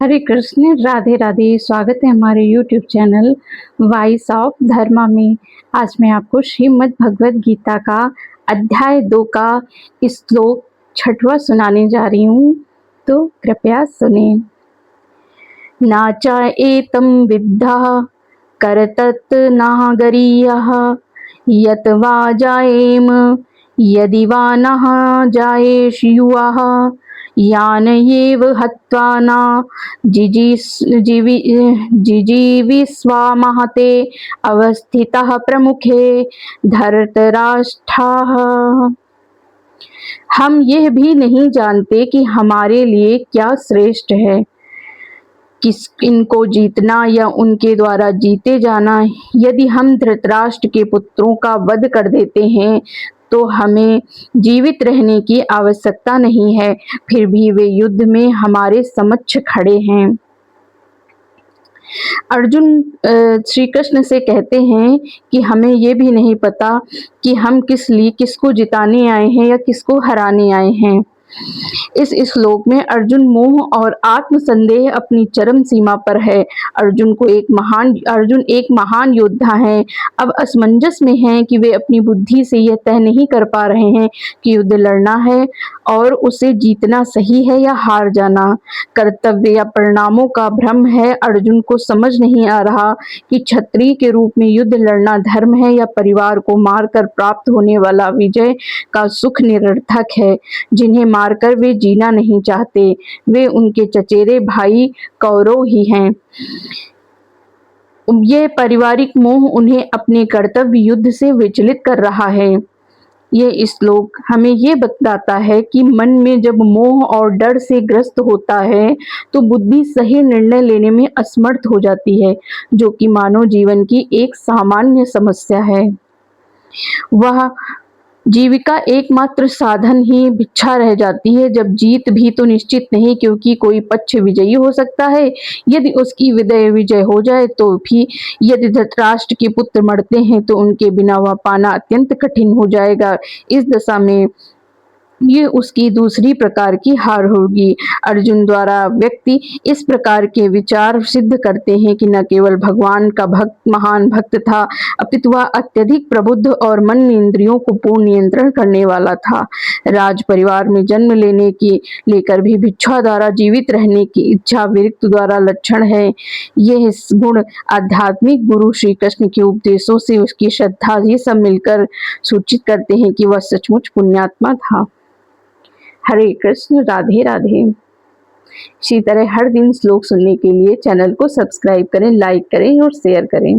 हरे कृष्ण, राधे राधे। स्वागत है हमारे यूट्यूब चैनल वॉइस ऑफ धर्मा में। आज मैं आपको श्रीमद् भगवत गीता का अध्याय 2 का श्लोक 6वां सुनाने जा रही हूँ, तो कृपया सुने। नाचा एतं विद्धा करतत् नागरीयः यत् वा जायेम यदि वा नः जायेष्युः यान येव हत्वा न जिजीविस्वामहते अवस्थितः प्रमुखे धृतराष्ट्राः। हम यह भी नहीं जानते कि हमारे लिए क्या श्रेष्ठ है, किस इनको जीतना या उनके द्वारा जीते जाना। यदि हम धृतराष्ट्र के पुत्रों का वध कर देते हैं तो हमें जीवित रहने की आवश्यकता नहीं है, फिर भी वे युद्ध में हमारे समक्ष खड़े हैं। अर्जुन श्री कृष्ण से कहते हैं कि हमें ये भी नहीं पता कि हम किसको जिताने आए हैं या किसको हराने आए हैं। इस श्लोक में अर्जुन मोह और आत्म संदेह अपनी चरम सीमा पर है। अर्जुन एक महान योद्धा है। अब असमंजस में हैं कि वे अपनी बुद्धि से यह तय नहीं कर पा रहे हैं कि युद्ध लड़ना है और उसे जीतना सही है या हार जाना। कर्तव्य या परिणामों का भ्रम है। अर्जुन को समझ नहीं आ रहा कि क्षत्रिय के रूप में युद्ध लड़ना धर्म है या परिवार को मारकर प्राप्त होने वाला विजय का सुख निरर्थक है। जिन्हें मारकर वे जीना नहीं चाहते, वे उनके चचेरे भाई कौरव ही हैं। ये पारिवारिक मोह उन्हें अपने कर्तव्य युद्ध से विचलित कर रहा है। ये श्लोक हमें ये बताता है कि मन में जब मोह और डर से ग्रस्त होता है तो बुद्धि सही निर्णय लेने में असमर्थ हो जाती है, जो कि मानव जीवन की एक सामान्य समस्या है। वह जीविका एकमात्र साधन ही भिक्षा रह जाती है, जब जीत भी तो निश्चित नहीं, क्योंकि कोई पक्ष विजयी हो सकता है। यदि उसकी विजय हो जाए तो भी यदि धृतराष्ट्र के पुत्र मरते हैं तो उनके बिना वह पाना अत्यंत कठिन हो जाएगा। इस दशा में ये उसकी दूसरी प्रकार की हार होगी। अर्जुन द्वारा व्यक्ति इस प्रकार के विचार सिद्ध करते हैं कि न केवल भगवान का महान भक्त था, अपितु वह अत्यधिक प्रबुद्ध और मन इंद्रियों को पूर्ण नियंत्रण करने वाला था। राज परिवार में जन्म लेकर भी भिक्षा द्वारा जीवित रहने की इच्छा विरक्त द्वारा लक्षण है। यह गुण आध्यात्मिक गुरु श्री कृष्ण के उपदेशों से उसकी श्रद्धा, ये सब मिलकर सूचित करते हैं कि वह सचमुच पुण्यात्मा था। हरे कृष्ण, राधे राधे। इसी तरह हर दिन श्लोक सुनने के लिए चैनल को सब्सक्राइब करें, लाइक करें और शेयर करें।